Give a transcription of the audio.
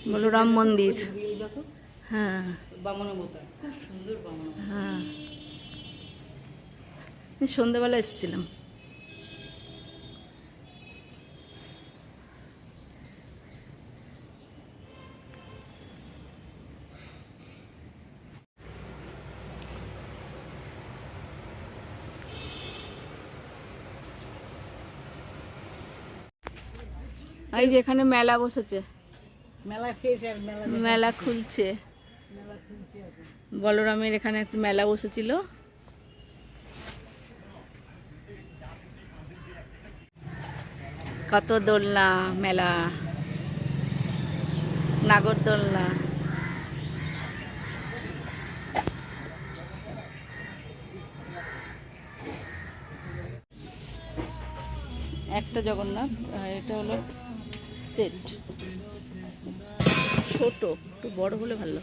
বলরাম মন্দির। হ্যাঁ হ্যাঁ, সন্ধ্যেবেলা এসেছিলাম। এই যে এখানে মেলা বসেছে, মেলা খুলছে। বলরামের এখানে একটা মেলা বসেছিল। কত দোলনা, মেলা, নাগরদোলনা। একটা জগন্নাথ, আর এটা হলো সেট, ছোট, একটু বড় হলে ভালো।